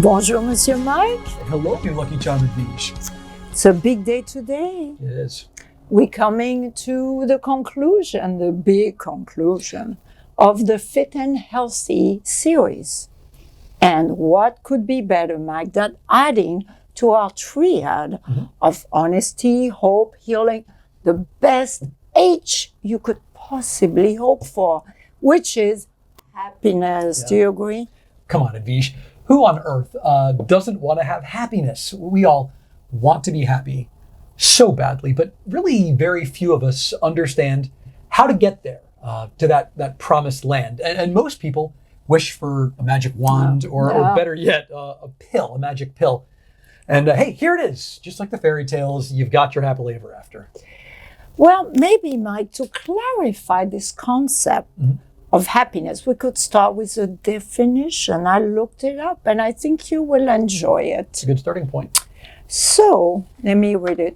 Bonjour, Monsieur Mike. Hello, you lucky charm Vish. It's a big day today. It is. We're coming to the conclusion, the big conclusion of the Fit and Healthy series. And what could be better, Mike, than adding to our triad of honesty, hope, healing, the best H you could possibly hope for, which is happiness. Yeah. Do you agree? Come on, Advish. Who on earth doesn't want to have happiness? We all want to be happy so badly, but really very few of us understand how to get there, to that promised land. And most people wish for a magic wand or better yet, a magic pill. And hey, here it is. Just like the fairy tales, you've got your happily ever after. Well, maybe, Mike, to clarify this concept of happiness, we could start with a definition. I looked it up and I think you will enjoy it. It's a good starting point. So, let me read it.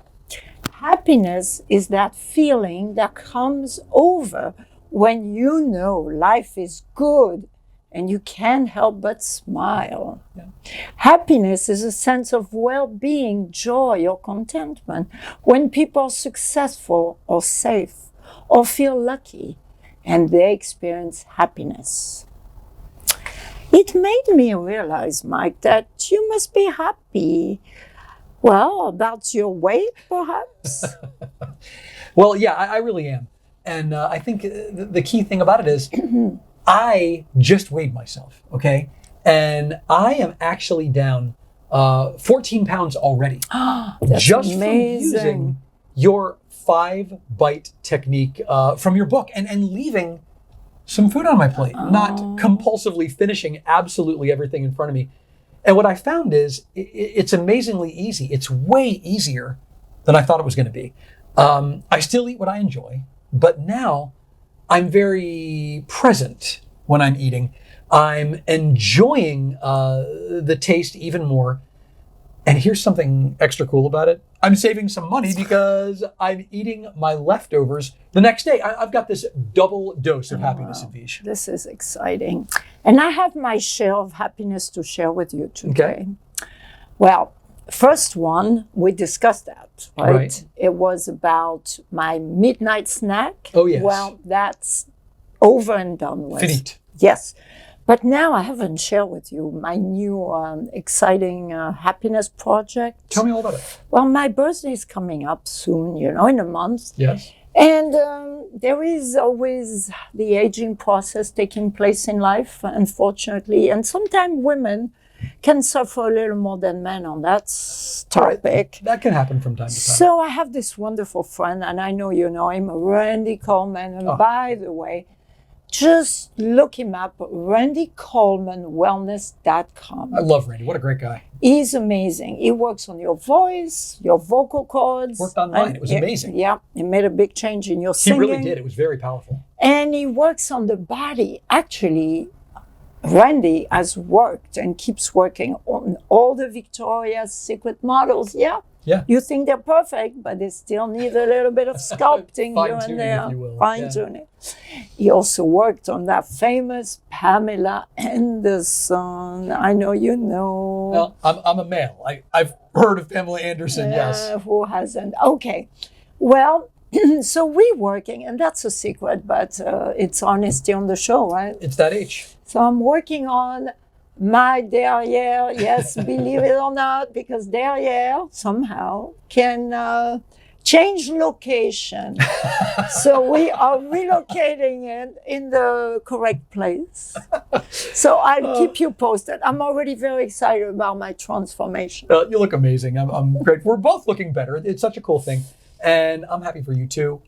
Happiness is that feeling that comes over when you know life is good and you can't help but smile. Yeah. Happiness is a sense of well-being, joy, or contentment when people are successful or safe or feel lucky and they experience happiness. It made me realize, Mike, that you must be happy. Well, about your weight, perhaps? Well, yeah, I really am. And I think the key thing about it is I just weighed myself, okay? And I am actually down 14 pounds already. That's just amazing. from using your 5-bite technique from your book and leaving some food on my plate, not compulsively finishing absolutely everything in front of me. And what I found is it's amazingly easy. It's way easier than I thought it was going to be. I still eat what I enjoy, but now I'm very present when I'm eating. I'm enjoying the taste even more. And here's something extra cool about it. I'm saving some money because I'm eating my leftovers the next day. I've got this double dose of happiness and Vish. This is exciting. And I have my share of happiness to share with you today. Okay. Well, first one, we discussed that, right? Right. It was about my midnight snack. Oh, yes. Well, that's over and done with. Finite. Yes. But now I haven't shared with you my new exciting happiness project. Tell me all about it. Well, my birthday is coming up soon, in a month. Yes. And there is always the aging process taking place in life, unfortunately. And sometimes women can suffer a little more than men on that topic. Right. That can happen from time to time. So I have this wonderful friend, and I know you know him, Randy Coleman. And by the way, just look him up, randycolemanwellness.com. I love Randy. What a great guy. He's amazing. He works on your voice, your vocal cords. Worked on mine. It was amazing. Yeah, he made a big change in your singing. He really did. It was very powerful. And he works on the body. Actually, Randy has worked and keeps working on all the Victoria's Secret models. Yeah. Yeah. You think they're perfect, but they still need a little bit of sculpting here and there. If you will. Fine-tuning. He also worked on that famous Pamela Anderson. I know you know. Well, I'm a male. I've heard of Pamela Anderson, yes. Who hasn't? Okay. Well, so we're working, and that's a secret, but it's honesty on the show, right? It's that age. So I'm working on my derriere, yes, believe it or not, because derriere somehow can change location. So we are relocating it in the correct place. So I'll keep you posted. I'm already very excited about my transformation. You look amazing. I'm great. We're both looking better. It's such a cool thing. And I'm happy for you too.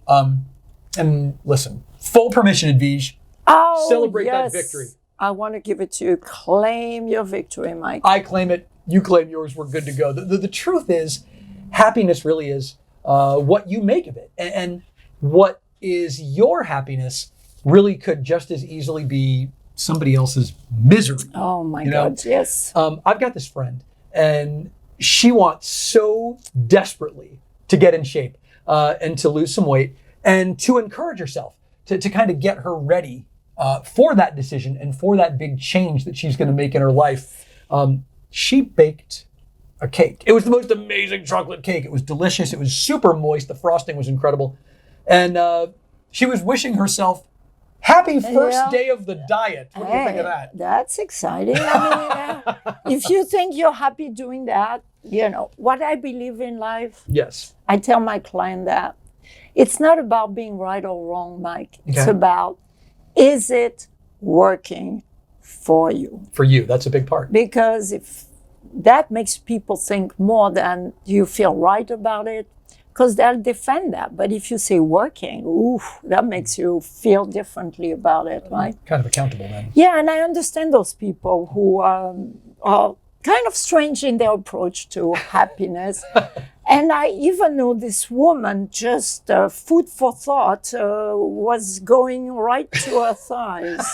And listen, full permission, Advij. Oh, Celebrate yes. that victory. I want to give it to you. Claim your victory, Mike. I claim it. You claim yours. We're good to go. The truth is, happiness really is what you make of it. And what is your happiness really could just as easily be somebody else's misery. Oh, my God, yes. I've got this friend, and she wants so desperately to get in shape and to lose some weight and to encourage herself, to kind of get her ready for that decision and for that big change that she's going to make in her life. she baked a cake. It was the most amazing chocolate cake. It was delicious. It was super moist. The frosting was incredible. And she was wishing herself happy first day of the diet. What do you think of that? That's exciting. I mean, if you think you're happy doing that, what I believe in life, yes, I tell my client that it's not about being right or wrong, Mike. It's about, is it working for you? For you, that's a big part. Because if that makes people think more than you feel right about it, because they'll defend that. But if you say working, that makes you feel differently about it, right? Kind of accountable then. Yeah, and I understand those people who are kind of strange in their approach to happiness. And I even know this woman, just food for thought, was going right to her thighs.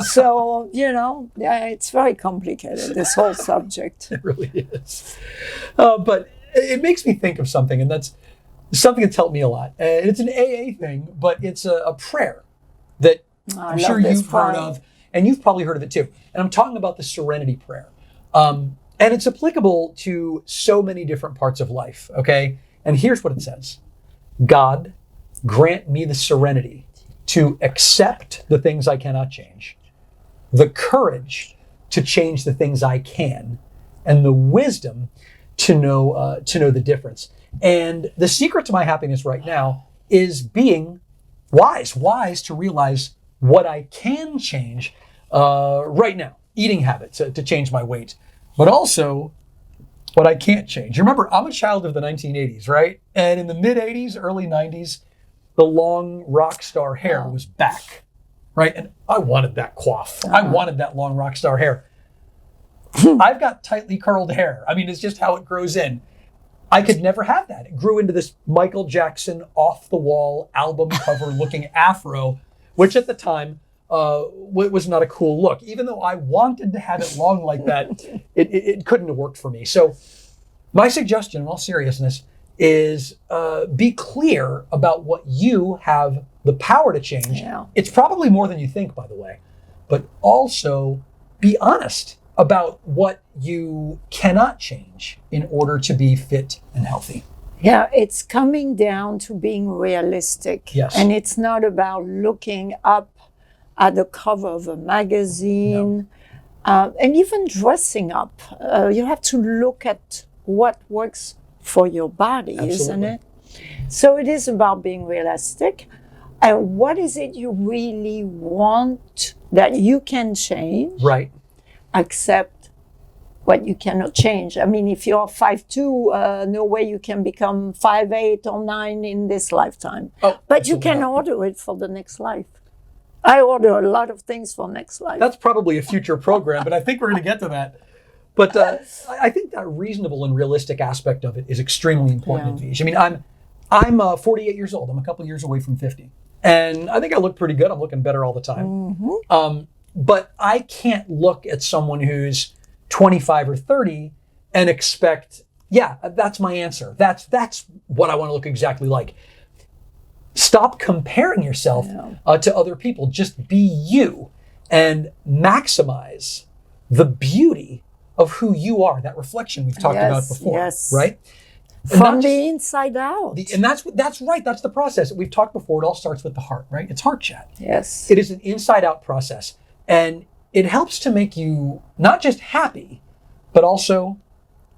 So, it's very complicated, this whole subject. It really is. But it makes me think of something, and that's something that's helped me a lot. And it's an AA thing, but it's a prayer that I'm sure you've heard of, and you've probably heard of it too. And I'm talking about the Serenity Prayer. And it's applicable to so many different parts of life, okay? And here's what it says. God, grant me the serenity to accept the things I cannot change, the courage to change the things I can, and the wisdom to know the difference. And the secret to my happiness right now is being wise to realize what I can change right now. Eating habits to change my weight, but also what I can't change. You remember, I'm a child of the 1980s, right? And in the mid 80s, early 90s, the long rock star hair was back, right? And I wanted that coif. I wanted that long rock star hair. I've got tightly curled hair. I mean, it's just how it grows in. I could never have that. It grew into this Michael Jackson off-the-wall album cover looking afro, which at the time was not a cool look. Even though I wanted to have it long like that, it couldn't have worked for me. So my suggestion, in all seriousness, is be clear about what you have the power to change. Yeah. It's probably more than you think, by the way, but also be honest about what you cannot change in order to be fit and healthy. Yeah, it's coming down to being realistic. Yes. And it's not about looking up at the cover of a magazine, and even dressing up. You have to look at what works for your body, isn't it? So it is about being realistic. And what is it you really want that you can change? Right. Accept what you cannot change. I mean, if you're 5'2", no way you can become 5'8" or 9 in this lifetime. But you can order it for the next life. I order a lot of things for next life. That's probably a future program, but I think we're going to get to that. But I think that reasonable and realistic aspect of it is extremely important. I mean, I'm 48 years old. I'm a couple years away from 50. And I think I look pretty good. I'm looking better all the time. Mm-hmm. But I can't look at someone who's 25 or 30 and expect, that's my answer. That's what I want to look exactly like. Stop comparing yourself to other people. Just be you and maximize the beauty of who you are. That reflection we've talked about before, right? From the inside out. And that's right. That's the process. We've talked before. It all starts with the heart, right? It's heart chat. Yes. It is an inside out process. And it helps to make you not just happy, but also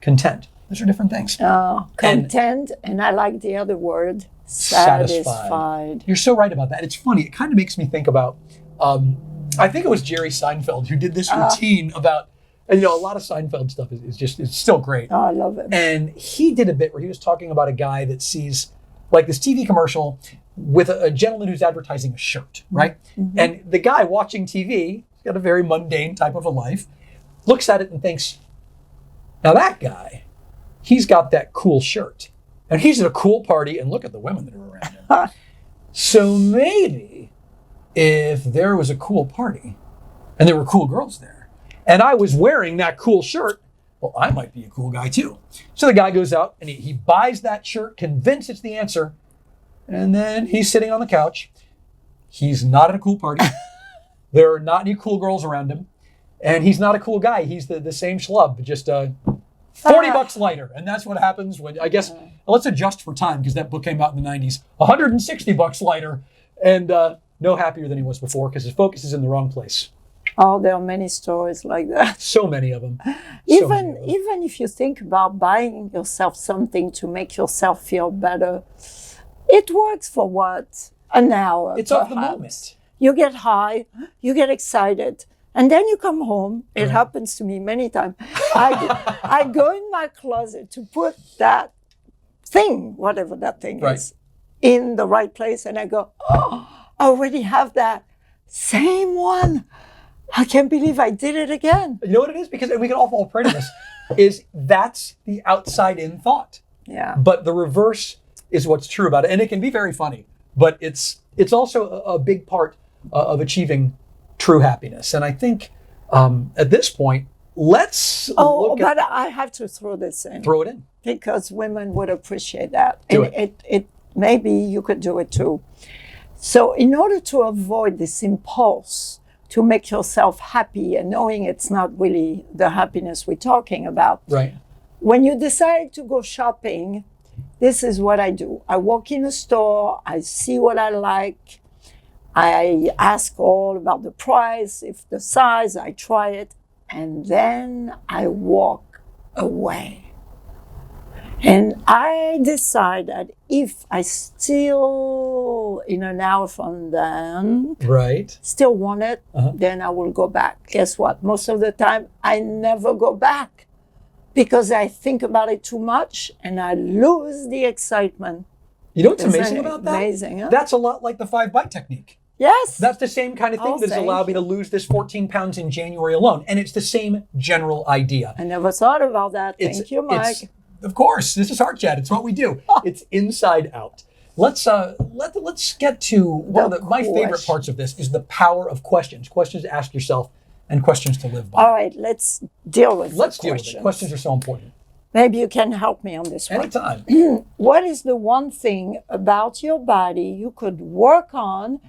content. Those are different things. Content, and I like the other word, satisfied. You're so right about that. It's funny. It kind of makes me think about, I think it was Jerry Seinfeld who did this routine about, and a lot of Seinfeld stuff is still great. Oh, I love it. And he did a bit where he was talking about a guy that sees like this TV commercial with a gentleman who's advertising a shirt, right? Mm-hmm. And the guy watching TV, he's got a very mundane type of a life, looks at it and thinks, now that guy, he's got that cool shirt. And he's at a cool party, and look at the women that are around him. So maybe if there was a cool party and there were cool girls there, and I was wearing that cool shirt, well, I might be a cool guy too. So the guy goes out and he buys that shirt, convinced it's the answer, and then he's sitting on the couch. He's not at a cool party. There are not any cool girls around him. And he's not a cool guy. He's the same schlub, just $40 lighter. And that's what happens when, I guess, let's adjust for time because that book came out in the 90s. $160 lighter and no happier than he was before because his focus is in the wrong place. Oh, there are many stories like that. So many of them. Even if you think about buying yourself something to make yourself feel better, it works for what? An hour. It's perhaps. of the moment. You get high, you get excited, and then you come home. It happens to me many times. I go in my closet to put that thing, whatever that thing is, in the right place, and I go, oh, I already have that same one. I can't believe I did it again. You know what it is? Because we can all fall prey to this, is that's the outside-in thought. Yeah. But the reverse is what's true about it. And it can be very funny, but it's also a big part of achieving true happiness. And I think at this point, let's look but I have to throw this in. Throw it in. Because women would appreciate that. Do and it maybe you could do it too. So in order to avoid this impulse to make yourself happy and knowing it's not really the happiness we're talking about. Right. When you decide to go shopping, this is what I do. I walk in a store, I see what I like, I ask all about the price, if the size, I try it, and then I walk away. And I decide that if I still, in an hour from then, still want it, then I will go back. Guess what? Most of the time, I never go back because I think about it too much and I lose the excitement. You know what's amazing about that? Amazing, huh? That's a lot like the 5-bite technique. Yes. That's the same kind of thing that has allowed me to lose this 14 pounds in January alone. And it's the same general idea. I never thought about that. Thank you, Mike. Of course, this is Heart Chat. It's what we do. It's inside out. Let's get to one of my favorite parts of this is the power of questions. Questions to ask yourself and questions to live by. All right, let's deal with it. Questions are so important. Maybe you can help me on this one. Anytime. What is the one thing about your body you could work on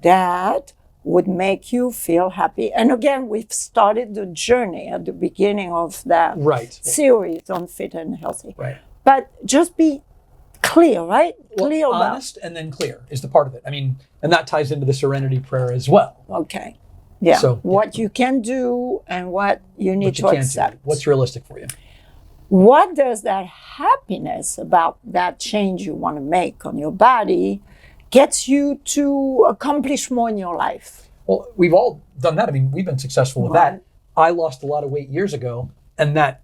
that would make you feel happy? And again, we've started the journey at the beginning of that series on Fit and Healthy. Right. But just be clear, right? Well, honest and then clear is the part of it. I mean, and that ties into the Serenity Prayer as well. Okay. Yeah. So, what you can do and what you need to accept. What's realistic for you? What does that happiness about that change you want to make on your body gets you to accomplish more in your life? Well, we've all done that. I mean, we've been successful with that. I lost a lot of weight years ago, and that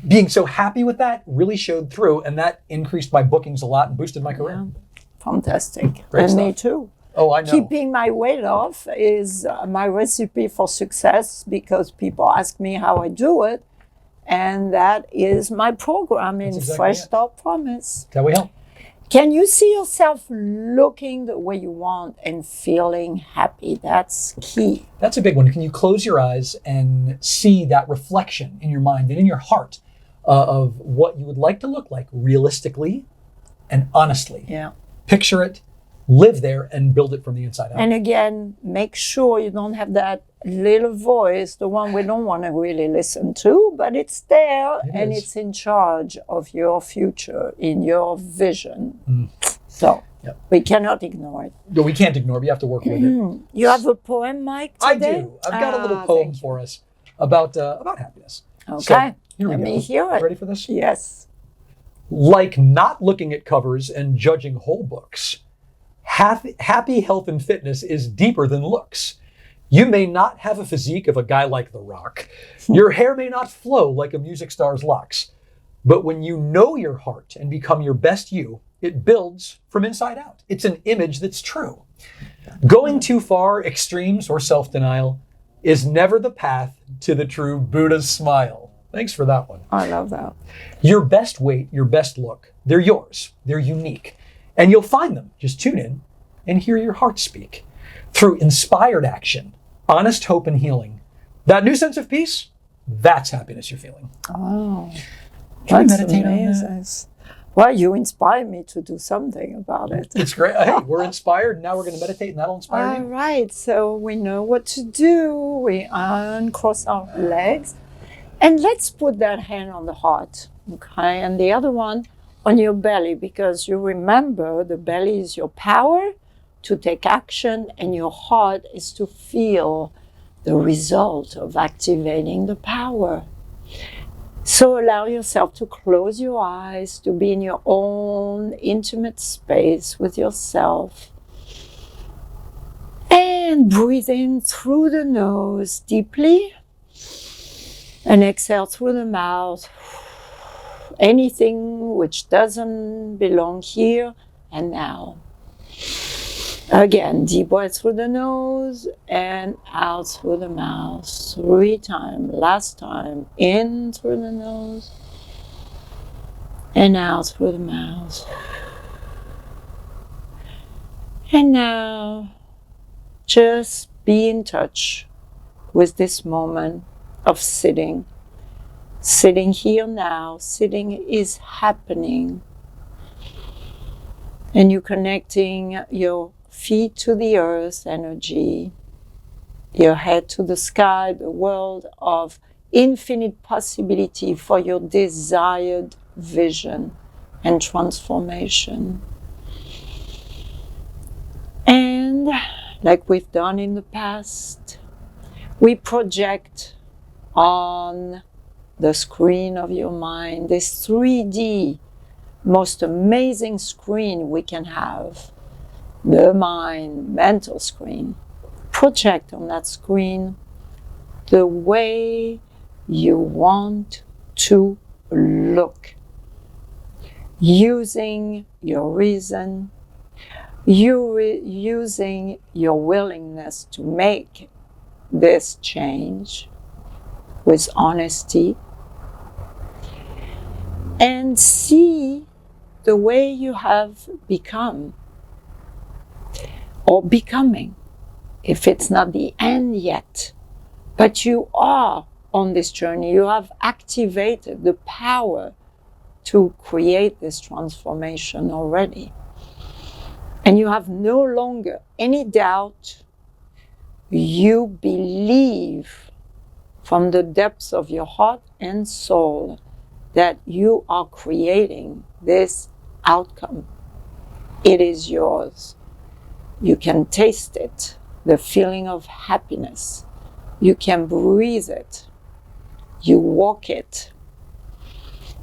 being so happy with that really showed through, and that increased my bookings a lot and boosted my career. Yeah. Fantastic. Great and stuff. Me too. Oh, I know. Keeping my weight off is my recipe for success because people ask me how I do it, and that is my program in Fresh Start Promise. That we help. Can you see yourself looking the way you want and feeling happy? That's key. That's a big one. Can you close your eyes and see that reflection in your mind and in your heart of what you would like to look like realistically and honestly? Yeah. Picture it, live there, and build it from the inside out. And again, make sure you don't have that little voice, the one we don't want to really listen to, but it's there and it's in charge of your future, in your vision. So we cannot ignore it. No, we can't ignore it. We have to work with it. You have a poem, Mike, today? I do. I've got a little poem for us about happiness. Okay. So, here we go. Let me hear it. Ready for this? Yes. Like not looking at covers and judging whole books, happy health and fitness is deeper than looks. You may not have a physique of a guy like The Rock. Your hair may not flow like a music star's locks. But when you know your heart and become your best you, it builds from inside out. It's an image that's true. Going too far, extremes, or self-denial is never the path to the true Buddha's smile. Thanks for that one. I love that. Your best weight, your best look, they're yours. They're unique. And you'll find them. Just tune in and hear your heart speak. Through inspired action, honest hope and healing, that new sense of peace, that's happiness you're feeling. Oh, Can you meditate on that? Well, you inspire me to do something about it. It's great. Hey, we're inspired. Now we're going to meditate, and that'll inspire All you. right, so we know what to do. We uncross our legs. And let's put that hand on the heart, okay? And the other one on your belly, because you remember the belly is your power to take action, and your heart is to feel the result of activating the power. So allow yourself to close your eyes, to be in your own intimate space with yourself. And breathe in through the nose deeply. And exhale through the mouth. Anything which doesn't belong here and now. Again, deep breath through the nose and out through the mouth. 3 times. Last time, in through the nose and out through the mouth. And now, just be in touch with this moment of sitting. Sitting here now. Sitting is happening. And you're connecting your feet to the earth energy, your head to the sky, the world of infinite possibility for your desired vision and transformation. And like we've done in the past, we project on the screen of your mind this 3D, most amazing screen we can have. The mind, mental screen. Project on that screen the way you want to look. Using your reason, using your willingness to make this change with honesty. And see the way you have become. Or becoming, if it's not the end yet. But you are on this journey. You have activated the power to create this transformation already. And you have no longer any doubt. You believe from the depths of your heart and soul that you are creating this outcome. It is yours. You can taste it, the feeling of happiness. You can breathe it. You walk it,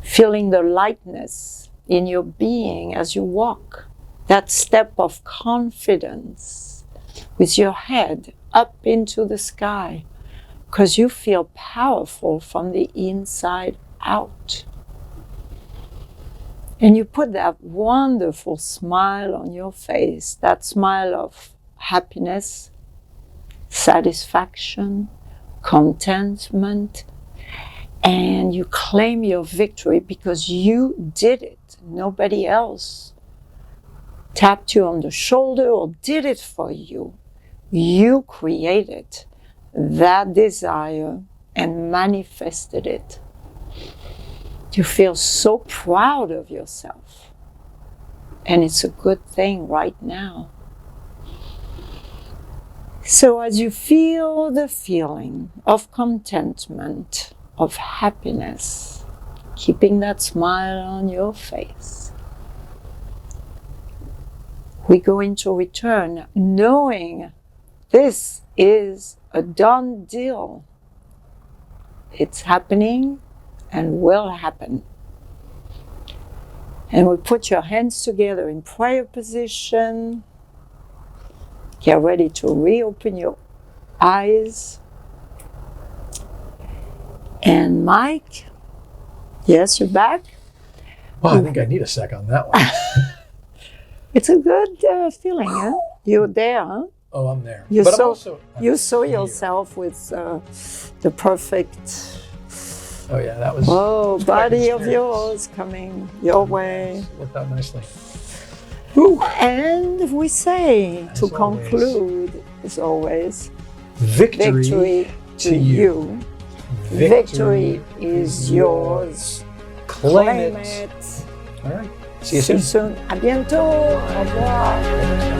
feeling the lightness in your being as you walk. That step of confidence with your head up into the sky, because you feel powerful from the inside out. And you put that wonderful smile on your face, that smile of happiness, satisfaction, contentment, and you claim your victory because you did it. Nobody else tapped you on the shoulder or did it for you. You created that desire and manifested it. You feel so proud of yourself. And it's a good thing right now. So as you feel the feeling of contentment, of happiness, keeping that smile on your face, we go into return knowing this is a done deal. It's happening and will happen. And we put your hands together in prayer position. Get ready to reopen your eyes. And Mike, yes, you're back? Well, I think I need a sec on that one. It's a good feeling, huh? You're there, huh? Oh, I'm there. You But saw, you saw here. yourself with the perfect, Oh yeah, that was. body of experience. yours coming your way. It worked out nicely. And we say, As to always. conclude, as always, Victory to you. Victory is yours. Claim Claim it. it. All right. See you soon. À bientôt. Au revoir.